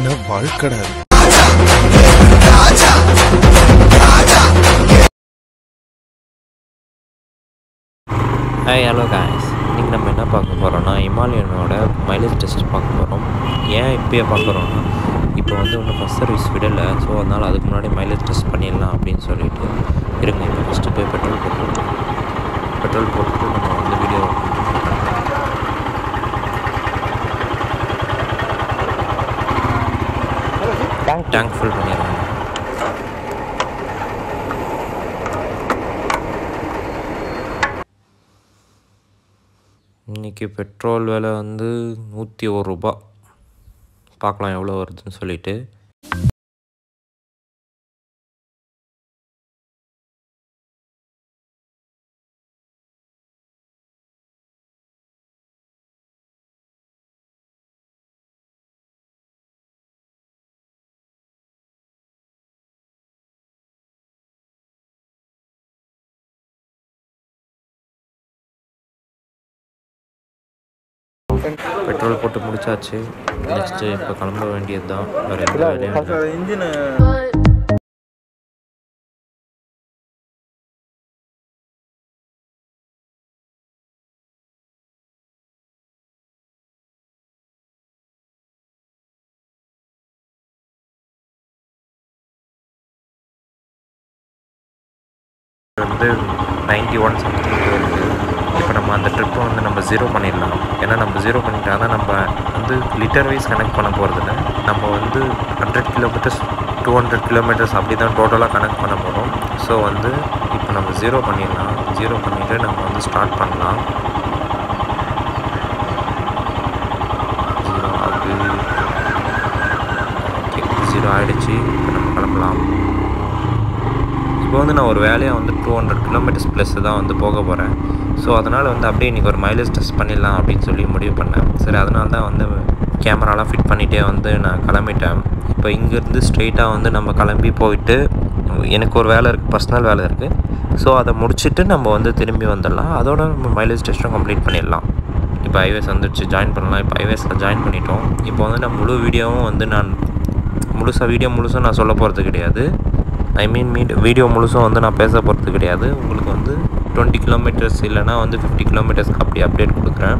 என்ன வாழ்க்கடா இது? Hi hello guys, இன்றைக்கி நம்ம என்ன பார்க்க போகிறோன்னா ஹிமாலயனோட மைலேஜ் டெஸ்ட் பார்க்க போகிறோம். ஏன் இப்போயே பார்க்குறோன்னா, இப்போ வந்து இன்னும் ஃபஸ்ட் சர்வீஸ் விடலை. ஸோ அதனால் அதுக்கு முன்னாடி மைலேஜ் டெஸ்ட் பண்ணிடலாம் அப்படின்னு சொல்லிட்டு இருங்க. இப்போ ஃபஸ்ட்டு போய் பெட்ரோல் போட்டுட்டு நம்ம வந்து வீடியோ டேங்க் ஃபில் பண்ணிடுறாங்க. இன்றைக்கி பெட்ரோல் விலை வந்து 101 ரூபா. பார்க்கலாம் எவ்வளோ வருதுன்னு சொல்லிட்டு. பெட்ரோல் போட்டு முடிச்சாச்சு. நெக்ஸ்ட்டு இப்போ கிளம்ப வேண்டியது தான். வேறு எந்த வேலையும் இல்லை. வந்து 91 சம்திங் வருது. இப்போ நம்ம அந்த ட்ரிப்பை வந்து நம்ம 0 பண்ணிடலாம். ஏன்னா நம்ம 0 பண்ணிட்டா தான் நம்ம வந்து லிட்டர் வைஸ் கனெக்ட் பண்ண போகிறதில்ல. நம்ம வந்து 100 கிலோமீட்டர்ஸ் 200 கிலோமீட்டர்ஸ் அப்படி தான் டோட்டலாக கனெக்ட் பண்ண போகிறோம். ஸோ வந்து இப்போ நம்ம 0 பண்ணிடலாம். 0 பண்ணிவிட்டு நம்ம வந்து ஸ்டார்ட் பண்ணலாம். 0 ஆகுது. ஓகே, 0 ஆகிடுச்சு. இப்போ நம்ம கிளம்பலாம். இப்போ வந்து நான் ஒரு வேலையாக வந்து 200 கிலோமீட்டர்ஸ் ப்ளஸ் தான் வந்து போக போகிறேன். ஸோ அதனால் வந்து அப்படியே இன்றைக்கி ஒரு மைலேஜ் டெஸ்ட் பண்ணிடலாம் அப்படின்னு சொல்லி முடிவு பண்ணேன். சரி, அதனால தான் வந்து கேமராலாம் ஃபிட் பண்ணிகிட்டே வந்து நான் கிளம்பிட்டேன். இப்போ இங்கேருந்து ஸ்ட்ரெயிட்டாக வந்து நம்ம கிளம்பி போயிட்டு, எனக்கு ஒரு வேலை இருக்குது, பர்சனல் வேலை இருக்குது. ஸோ அதை முடிச்சுட்டு நம்ம வந்து திரும்பி வந்துடலாம். அதோட நம்ம மைலேஜ் டெஸ்ட்டும் கம்ப்ளீட் பண்ணிடலாம். இப்போ ஹைவேஸ் வந்துடுச்சு, ஜாயின் பண்ணலாம். இப்போ ஹைவேஸில் ஜாயின் பண்ணிட்டோம். இப்போ வந்து நான் முழு வீடியோவும் வந்து நான் முழுசும் நான் சொல்ல போகிறது கிடையாது. வீடியோ முழுசும் வந்து நான் பேச போகிறது கிடையாது. உங்களுக்கு வந்து 20 கிலோமீட்டர்ஸ் இல்லைனா வந்து 50 கிலோமீட்டர்ஸ்க்கு அப்படி அப்டேட் கொடுக்குறேன்.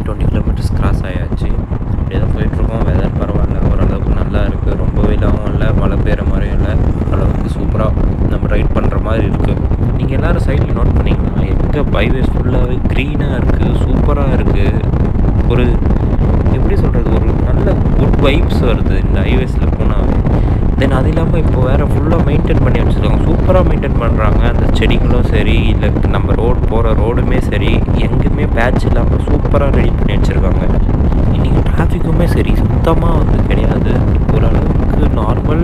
20 கிலோமீட்டர்ஸ் கிராஸ் ஆயாச்சு. அப்படியே தான் போயிட்டுருக்கோம். வெதர் பரவாயில்ல, ஓரளவுக்கு நல்லா இருக்குது. ரொம்ப வெயிலாகவும் இல்லை, மழை பெய்கிற மாதிரியும் இல்லை. அளவுக்கு சூப்பராக நம்ம ரைட் பண்ணுற மாதிரி இருக்குது. நீங்கள் எல்லோரும் சைடில் நோட் பண்ணிங்கன்னா எங்கே ஹைவேஸ் ஃபுல்லாகவே க்ரீனாக இருக்குது, சூப்பராக இருக்குது. ஒரு எப்படி சொல்கிறது, ஒரு நல்ல குட் வைப்ஸ் வருது இந்த ஹைவேஸில் போனால். தென் அது இல்லாமல் இப்போ வேறு ஃபுல்லாக மெயின்டைன் பண்ணி வச்சுருக்காங்க, சூப்பராக மெயின்டைன் பண்ணுறாங்க. அந்த செடிங்களும் சரி, இல்லை நம்ம போகிற ரோடுமே சரி, எங்கேயுமே பேட்ச் இல்லாமல் சூப்பராக ரெடி பண்ணி வச்சுருக்காங்க. இன்றைக்கி டிராஃபிக்குமே சரி சுத்தமாக வந்து கிடையாது. ஓரளவுக்கு நார்மல்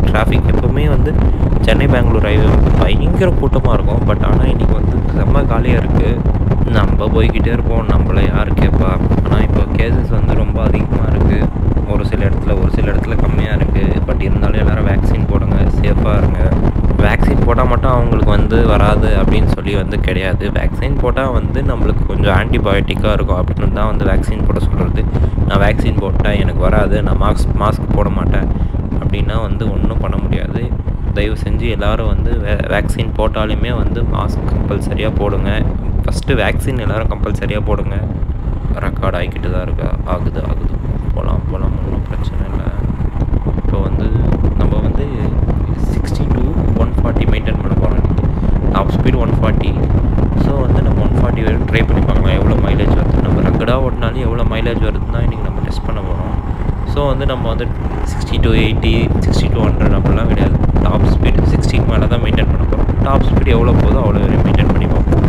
டிராஃபிக். எப்போவுமே வந்து சென்னை பெங்களூர் ஹைவே வந்து பயங்கர கூட்டமாக இருக்கும். பட் ஆனால் இன்றைக்கி வந்து செம்ம காலியாக இருக்குது. நம்ம போய்கிட்டே இருப்போம், நம்மளை யார் கேட்பா. ஆனால் இப்போ கேசஸ் வந்து ரொம்ப அதிகமாக இருக்குது. ஒரு சில இடத்துல கம்மியாக இருக்குது. பட் இருந்தாலும் எல்லோரும் வேக்சின் போடுங்க, சேஃபாக இருங்க. வேக்சின் போட்டால் மட்டும் அவங்களுக்கு வந்து வராது அப்படின்னு சொல்லி வந்து கிடையாது. வேக்சின் போட்டால் வந்து நம்மளுக்கு கொஞ்சம் ஆன்டிபயோட்டிக்காக இருக்கும் அப்படின்னு தான் வந்து வேக்சின் போட சொல்கிறது. நான் வேக்சின் போட்டால் எனக்கு வராது, நான் மாஸ்க் போட மாட்டேன் அப்படின்னா வந்து ஒன்றும் பண்ண முடியாது. தயவு செஞ்சு எல்லோரும் வந்து வேக்சின் போட்டாலுமே வந்து மாஸ்க் கம்பல்சரியாக போடுங்க. ஃபஸ்ட்டு வேக்சின் எல்லோரும் கம்பல்சரியாக போடுங்க. ரெக்கார்ட் ஆகிக்கிட்டு தான் ஆகுது. போகலாம் ஒன்றும் பிரச்சனை இல்லை. இப்போ வந்து நம்ம வந்து 60 to 140 மெயின்டைன் பண்ண போகிறோம். Top speed 140. ஸோ வந்து நம்ம 140 வரைக்கும் ட்ரை பண்ணி பார்க்கலாம் எவ்வளோ மைலேஜ் வருது. நம்ம ரெக்கடாக ஓட்டினாலும் எவ்வளோ மைலேஜ் வருதுன்னா இன்றைக்கி நம்ம டெஸ்ட் பண்ண போகிறோம். ஸோ வந்து நம்ம வந்து 60 to 80, 60 to 100 அப்படிலாம் கிடையாது. டாப் ஸ்பீட் 60 மேலே தான் மெயின்டைன் பண்ண போகிறோம். டாப் ஸ்பீட் எவ்வளோ போதோ அவ்வளோ வரையும் மெயின்டைன் பண்ணி பார்ப்போம்.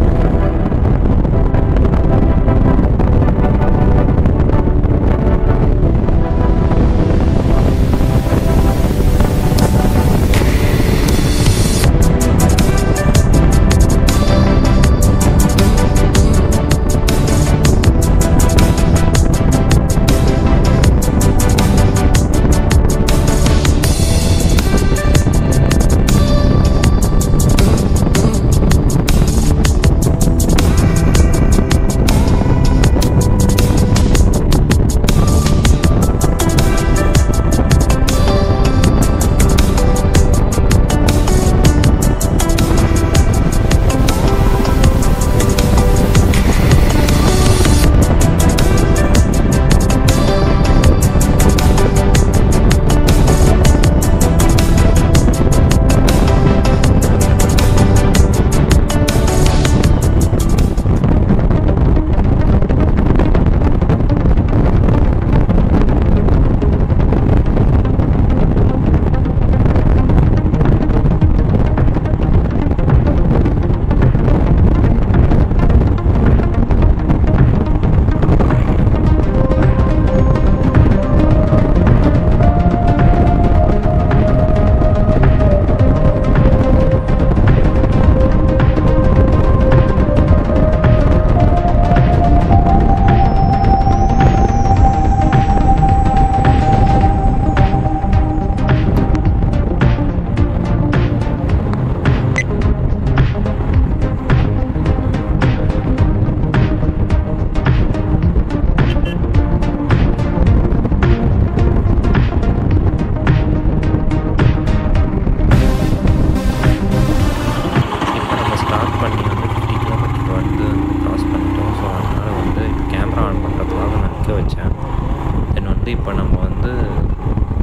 இப்போ நம்ம வந்து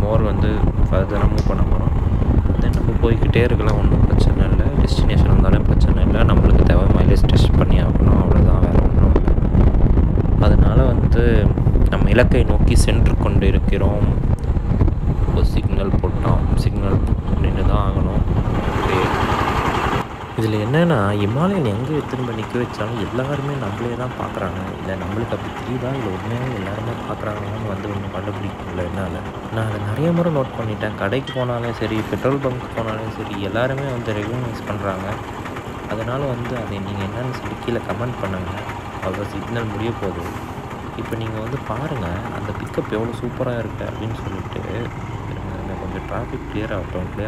மோர் வந்து ஃபர்தராக மூவ் பண்ண போகிறோம். தென் நம்ம போய்கிட்டே இருக்கலாம், ஒன்றும் பிரச்சனை இல்லை. டெஸ்டினேஷன் வந்தாலும் பிரச்சனை இல்லை. நம்மளுக்கு தேவை மைலேஜ் டெஸ்ட் பண்ணி ஆகணும், அவ்வளோதான், வேறு ஒன்றும் இல்லை. அதனால் வந்து நம்ம இலக்கை நோக்கி சென்று கொண்டு இருக்கிறோம். இப்போ சிக்னல் போட்டோம், சிக்னல் நின்று தான் ஆகணும். இதில் என்னென்னா இமாலயன் எங்கே திரும்ப நிற்க வச்சாலும் எல்லாருமே நம்மளே தான் பார்க்குறாங்க. இல்லை நம்மளுக்கு அப்படி தெரியுதா, இல்லை உண்மையாக எல்லாருமே பார்க்குறாங்கன்னு வந்து ஒன்றும் கண்டுபிடிக்க முடியல என்னால். நான் அதை நிறைய முறை நோட் பண்ணிட்டேன். கடைக்கு போனாலும் சரி, பெட்ரோல் பங்க் போனாலும் சரி, எல்லாருமே வந்து ரெகக்னைஸ் பண்ணுறாங்க. அதனால் வந்து அதை நீங்கள் என்னென்னு சொல்லி கீழே கமெண்ட் பண்ணுங்கள். அவ்வளோ சிக்னல் முடிய போகுது. இப்போ நீங்கள் வந்து பாருங்கள் அந்த பிக்கப் எவ்வளோ சூப்பராக இருக்குது அப்படின்னு சொல்லிட்டு. கொஞ்சம் டிராஃபிக் கிளியர்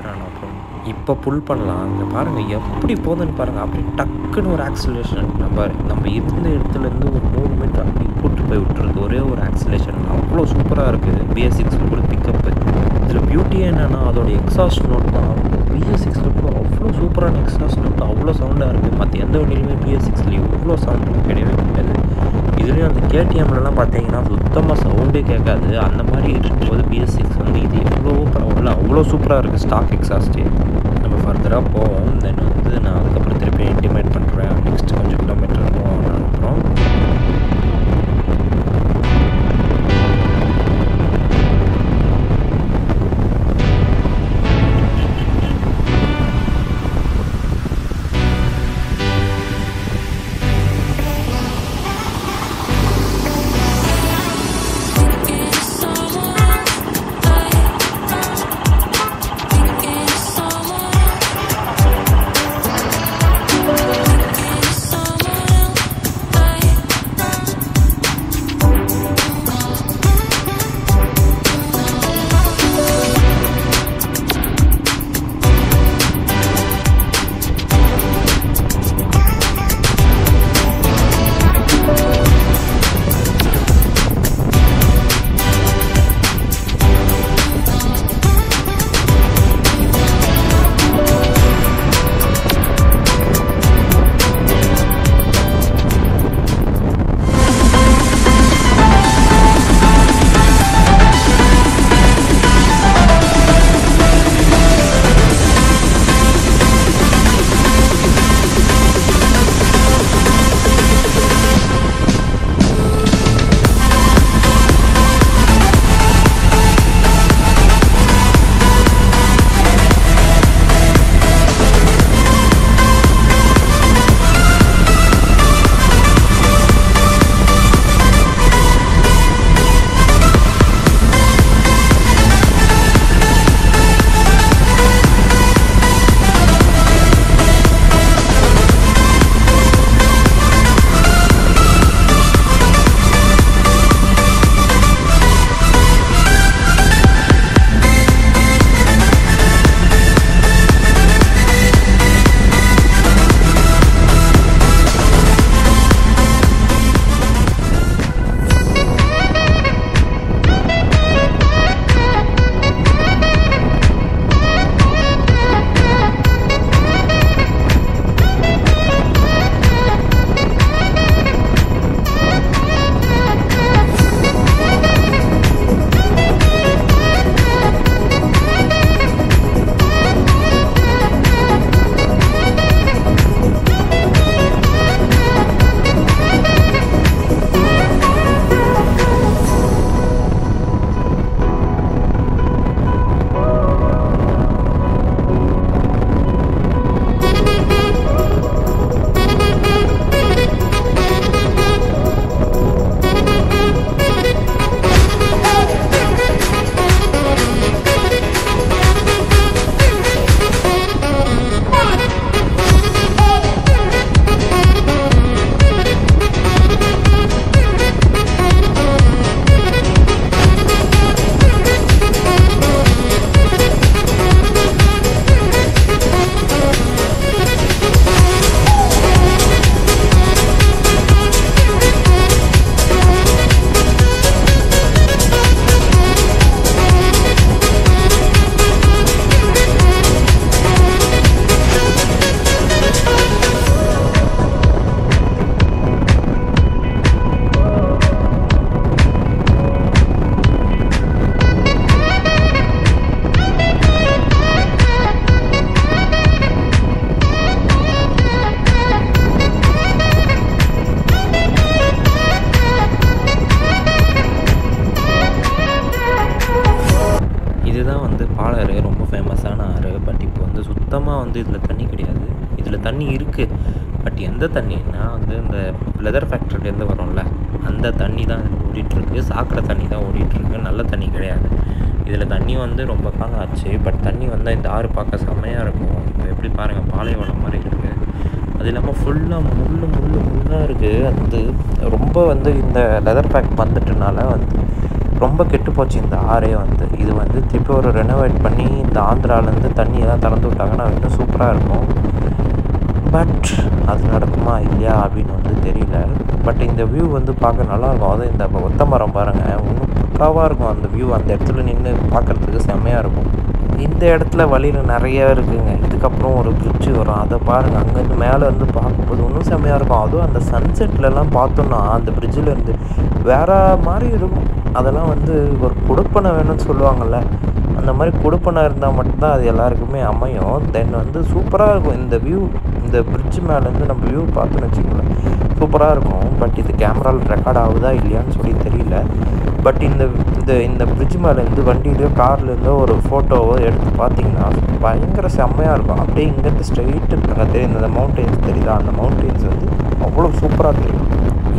ஆன அப்புறம் இப்போ புல் பண்ணலாம். இங்கே பாருங்கள் எப்படி போகுதுன்னு பாருங்கள். அப்படி டக்குன்னு ஒரு ஆக்சிலேஷன், நம்ம இருந்த இடத்துலேருந்து ஒரு 3 மீட்டர் அப்படி கூட்டு போய் விட்டுருக்கு ஒரே ஒரு ஆக்சிலேஷன். அவ்வளோ சூப்பராக இருக்குது BS6 கூட பிக்கப்பு. இதில் பியூட்டியே என்னென்னா அதோட எக்ஸாஸ்ட் நோட் தான். BS6 கூட அவ்வளோ சூப்பரான எக்ஸாஸ்ட் நோட், அவ்வளோ சவுண்டாக இருக்குது. மற்ற எந்த வண்டியிலுமே BS6 இவ்வளோ சவுண்டு கிடையவே கிடையாது. இதுலேயும் அந்த கேடிஎம்லலாம் பார்த்தீங்கன்னா சுத்தமாக சவுண்டே கேட்காது. அந்த மாதிரி இருக்கும்போது BS6 வந்து இது எவ்வளோ பரவாயில்ல, அவ்வளோ சூப்பராக இருக்குது ஸ்டாக் எக்ஸாஸ்ட்டு. நம்ம ஃபர்தராக போவோம். தென் வந்து நான் அதுக்கப்புறம் திருப்பி இன்டிமேட் பண்ணுறேன். நெக்ஸ்ட் கொஞ்சம் கிலோமீட்டர் போகணும். அப்புறம் பாலாறு ரொம்ப ஃபேமஸான ஆறு. பட் இப்போ வந்து சுத்தமாக வந்து இதில் தண்ணி கிடையாது. இதில் தண்ணி இருக்குது, பட் எந்த தண்ணின்னா வந்து இந்த லெதர் ஃபேக்ட்ரிலேருந்து வரும்ல அந்த தண்ணி தான் ஓடிட்டுருக்கு. சாக்கடை தண்ணி தான் ஓடிட்டுருக்கு, நல்ல தண்ணி கிடையாது. இதில் தண்ணி வந்து ரொம்ப காலம் ஆச்சு. பட் தண்ணி வந்து இந்த ஆறு பார்க்க செம்மையாக இருக்கும். இப்போ எப்படி பாருங்கள், பாலைவனம் மாதிரி இருக்குது. அது இல்லாமல் ஃபுல்லாக முள்ளாக இருக்குது. அது வந்து ரொம்ப வந்து இந்த லெதர் பேக் வந்துட்டனால வந்து ரொம்ப கெட்டு போச்சு இந்த ஆறே வந்து. இது வந்து திருப்பி ஒரு ரெனோவேட் பண்ணி இந்த ஆந்திராவிலேருந்து தண்ணியெல்லாம் திறந்து விட்டாங்கன்னா இன்னும் சூப்பராக இருக்கும். பட் அது நடக்குமா இல்லையா அப்படின்னு வந்து தெரியல. பட் இந்த வியூ வந்து பார்க்க நல்லாயிருக்கும். அதுவும் இந்த ஒத்த மரம் பாருங்கள், இன்னும் பக்காவாக இருக்கும் அந்த வியூ. அந்த இடத்துல நின்று பார்க்குறதுக்கு செம்மையாக இருக்கும். இந்த இடத்துல வழியில் நிறையா இருக்குங்க. இதுக்கப்புறம் ஒரு பிரிட்ஜு வரும். அதை பாருங்கள், அங்கேருந்து மேலே இருந்து பார்க்கும்போது இன்னும் செம்மையாக இருக்கும். அதுவும் அந்த சன்செட்லலாம் பார்த்தோன்னா அந்த பிரிட்ஜில் இருந்து வேறு மாதிரி இருக்கும். அதெல்லாம் வந்து ஒரு கொடுப்பனை வேணும்னு சொல்லுவாங்கள்ல, அந்த மாதிரி கொடுப்பனை இருந்தால் மட்டும்தான் அது எல்லாருக்குமே அமையும். தென் வந்து சூப்பராக இருக்கும் இந்த வியூ. இந்த பிரிட்ஜ் மேலேருந்து நம்ம வியூ பார்த்தோன்னு வச்சுக்கோங்களேன், சூப்பராக இருக்கும். பட் இது கேமராவில் ரெக்கார்ட் ஆகுதா இல்லையான்னு சொல்லி தெரியல. பட் இந்த இந்த இந்த பிரிட்ஜ் மேலேருந்து வண்டியிலையோ கார்லேருந்தோ ஒரு ஃபோட்டோவோ எடுத்து பார்த்தீங்கன்னா பயங்கர செம்மையாக இருக்கும். அப்படியே இங்கேருந்து ஸ்ட்ரெயிட்டு அங்கே தெரியும், இந்த மவுண்டெயின்ஸ் தெரியுதா, அந்த மவுண்டெயின்ஸ் வந்து அவ்வளோ சூப்பராக தெரியும்.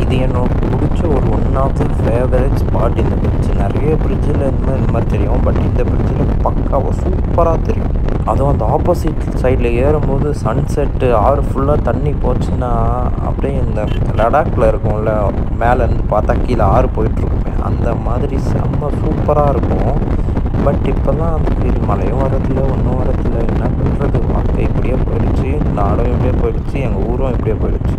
இது என்னோட பிடிச்ச ஒரு one of the favourite spot. இந்த பிரிட்ஜ் நிறைய பிரிட்ஜில் இந்த மாதிரி தெரியும், பட் இந்த பிரிட்ஜில் பக்காவாக சூப்பராக தெரியும். அதுவும் அந்த ஆப்போசிட் சைடில் ஏறும்போது சன்செட்டு, ஆறு ஃபுல்லாக தண்ணி போச்சுன்னா அப்படியே இந்த லடாக்கில் இருக்கும்ல, மேலேருந்து பார்த்தா கீழே ஆறு போயிட்டுருக்குமே, அந்த மாதிரி செம்ம சூப்பராக இருக்கும். பட் இப்போல்லாம் அந்த ஃபீல் மழையும் வரதில்லை, ஒன்றும் வரதில்லை. என்ன பண்ணுறது, வாழ்க்கை இப்படியே போயிடுச்சு, நாடும் இப்படியே போயிடுச்சு, எங்கள் ஊரும் இப்படியே போயிடுச்சு.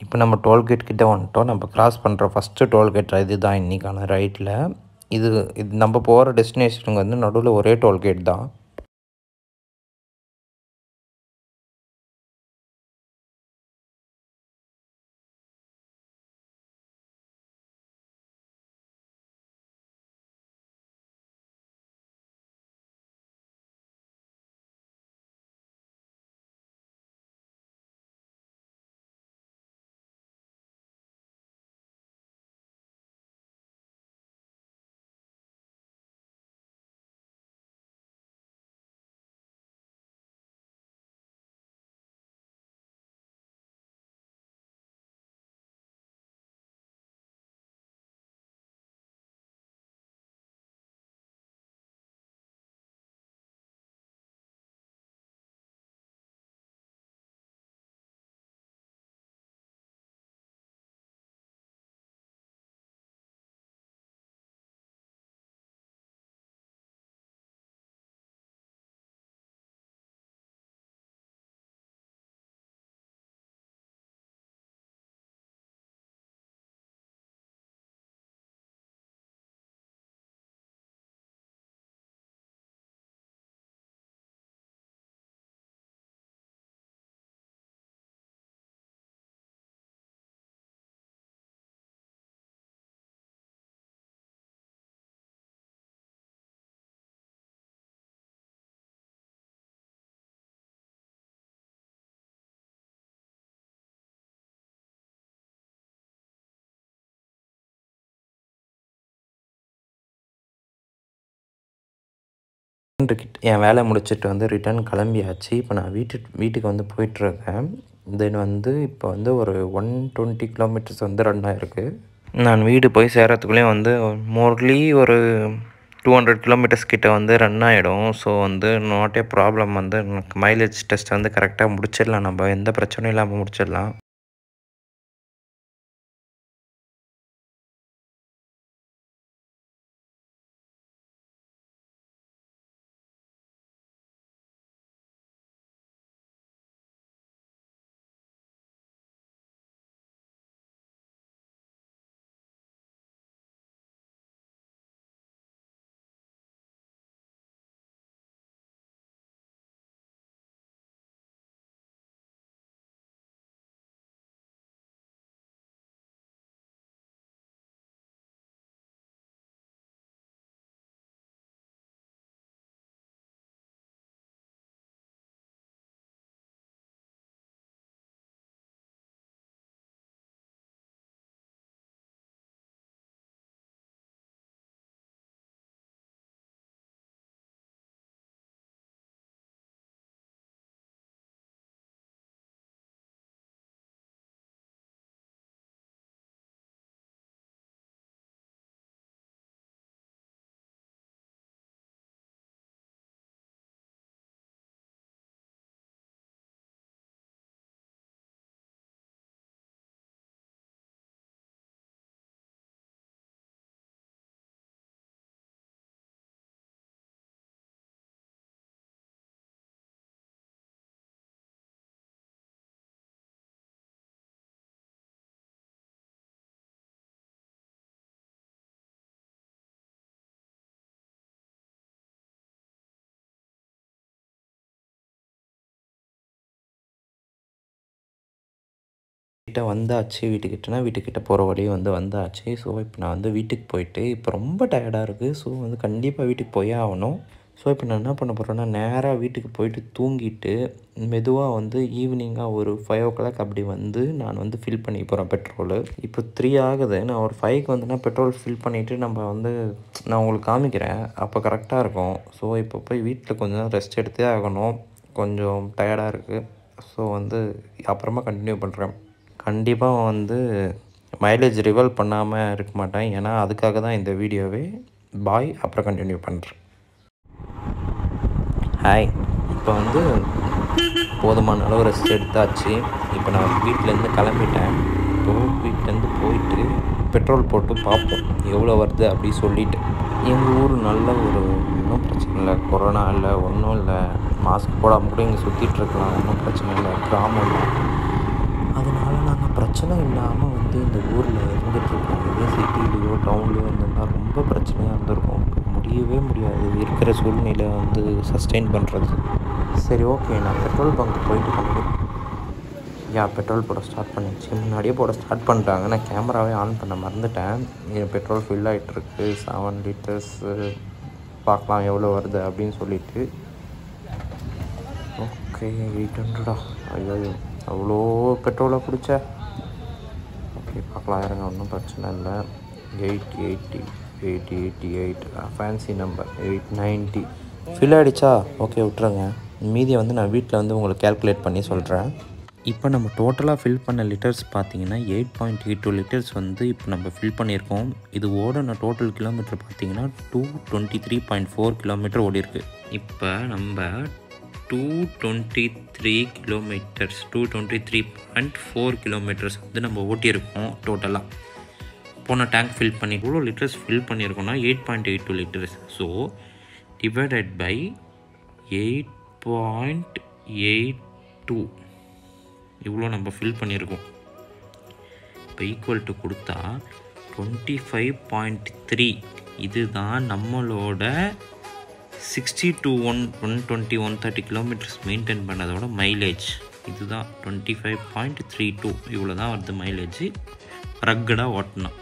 இப்போ நம்ம டோல்கேட் கிட்டே வந்துட்டோம். நம்ம கிராஸ் பண்ணுற ஃபஸ்ட்டு டோல்கேட் இது தான் இன்றைக்கான ரைட்டில். இது நம்ம போகிற டெஸ்டினேஷனுக்கு வந்து நடுவில் ஒரே டோல்கேட் தான். என் வேலை முடிச்சுட்டு வந்து ரிட்டர்ன் கிளம்பியாச்சு. இப்போ நான் வீட்டுக்கு வந்து போயிட்டுருக்கேன். தென் வந்து இப்போ வந்து ஒரு 120 கிலோமீட்டர்ஸ் வந்து ரன் ஆகிருக்கு. நான் வீடு போய் சேர்கிறதுக்குள்ளேயும் வந்து மோர்லி ஒரு 200 கிலோமீட்டர்ஸ் கிட்ட வந்து ரன் ஆகிடும். ஸோ வந்து நாட் ஏ ப்ராப்ளம். வந்து மைலேஜ் டெஸ்ட் வந்து கரெக்டாக முடிச்சிடலாம். நம்ம எந்த பிரச்சனையும் இல்லாமல் முடிச்சிடலாம். வீட்டுக்கிட்ட போகிற வழியும் வந்து வந்தாச்சு. ஸோ இப்போ நான் வந்து வீட்டுக்கு போயிட்டு இப்போ ரொம்ப டயர்டாக இருக்குது. ஸோ வந்து கண்டிப்பாக வீட்டுக்கு போயே ஆகணும். ஸோ இப்போ நான் என்ன பண்ண போகிறேன்னா நேராக வீட்டுக்கு போயிட்டு தூங்கிட்டு மெதுவாக வந்து ஈவினிங்காக ஒரு 5 o'clock அப்படி வந்து நான் வந்து ஃபில் பண்ணி போகிறேன் பெட்ரோலு. இப்போ 3 ஆகுது. நான் ஒரு 5க்கு வந்துன்னா பெட்ரோல் ஃபில் பண்ணிவிட்டு நம்ம வந்து நான் உங்களுக்கு காமிக்கிறேன். அப்போ கரெக்டாக இருக்கும். ஸோ இப்போ போய் வீட்டில் கொஞ்சம் நேரம் ரெஸ்ட் எடுத்தே ஆகணும். கொஞ்சம் டயர்டாக இருக்குது. ஸோ வந்து அப்புறமா கண்டினியூ பண்ணுறேன். கண்டிப்பாக வந்து மைலேஜ் ரிவல் பண்ணாமல் இருக்க மாட்டேன். ஏன்னா அதுக்காக தான் இந்த வீடியோவே. பாய், அப்புறம் கண்டினியூ பண்ணுறேன். ஹாய், இப்போ வந்து போதுமான அளவு ரெஸ்ட் எடுத்தாச்சு. இப்போ நான் வீட்டிலேருந்து கிளம்பிட்டேன். இப்போது வீட்டிலேருந்து போயிட்டு பெட்ரோல் போட்டு பார்ப்போம் எவ்வளோ வருது அப்படி சொல்லிவிட்டு. எங்கள் ஊர் நல்ல ஒரு ஒன்றும் பிரச்சனை இல்லை. கொரோனா இல்லை, ஒன்றும் இல்லை. மாஸ்க் போடாமல் கூட இங்கே சுற்றிட்டுருக்கலாம். ஒன்றும் பிரச்சனை இல்லை. கிராமம் இல்லை. அதனால் நாங்கள் பிரச்சனை இல்லாமல் வந்து இந்த ஊரில் இருந்துகிட்ருக்கோம். இதே சிட்டிலேயோ டவுன்லேயோ இருந்திருந்தால் ரொம்ப பிரச்சனையாக இருந்திருக்கும். முடியவே முடியாது இருக்கிற சூழ்நிலை வந்து சஸ்டெயின் பண்ணுறது. சரி, ஓகே, நான் பெட்ரோல் பங்க் போயிட்டு பெட்ரோல் போட ஸ்டார்ட் பண்ணிடுச்சு. முன்னாடியே போட ஸ்டார்ட் பண்ணிட்டாங்க. நான் கேமராவே ஆன் பண்ண மறந்துட்டேன். பெட்ரோல் ஃபில் ஆகிட்டுருக்கு. 7 liters. பார்க்கலாம் எவ்வளோ வருது அப்படின்னு சொல்லிட்டு. ஓகே, 800. ஐயோ, அவ்வளோ பெட்ரோலாக பிடிச்ச. ஓகே, பார்க்கலாம் இருங்க, ஒன்றும் பிரச்சனை இல்லை. 888 ஃபேன்சி நம்பர் 890 ஃபில் ஆகிடுச்சா? ஓகே, விட்டுருங்க. மீதியை வந்து நான் வீட்டில் வந்து உங்களுக்கு கேல்குலேட் பண்ணி சொல்கிறேன். இப்போ நம்ம டோட்டலாக ஃபில் பண்ண லிட்டர்ஸ் பார்த்திங்கன்னா 8.82 liters வந்து இப்போ நம்ம ஃபில் பண்ணியிருக்கோம். இது ஓடின டோட்டல் கிலோமீட்டர் பார்த்திங்கன்னா 223.4 kilometer ஓடி இருக்குது. இப்போ நம்ம 223 kilometers 223.4 kilometers வந்து நம்ம ஓட்டியிருக்கோம் டோட்டலாக. போன டேங்க் ஃபில் பண்ணி எவ்வளோ லிட்டர்ஸ் ஃபில் பண்ணியிருக்கோம்னா 8.82 liters. ஸோ டிவைடட் பை 8.82 இவ்வளோ நம்ம ஃபில் பண்ணியிருக்கோம். இப்போ ஈக்குவல் டு கொடுத்தா 25.3. இதுதான் நம்மளோட 60 to 120 130 kilometers மெயின்டைன் பண்ணதோட மைலேஜ். இதுதான் 25.32. இவ்வளோ தான் வருது மைலேஜ் ரக்கடாக ஓட்டணும்.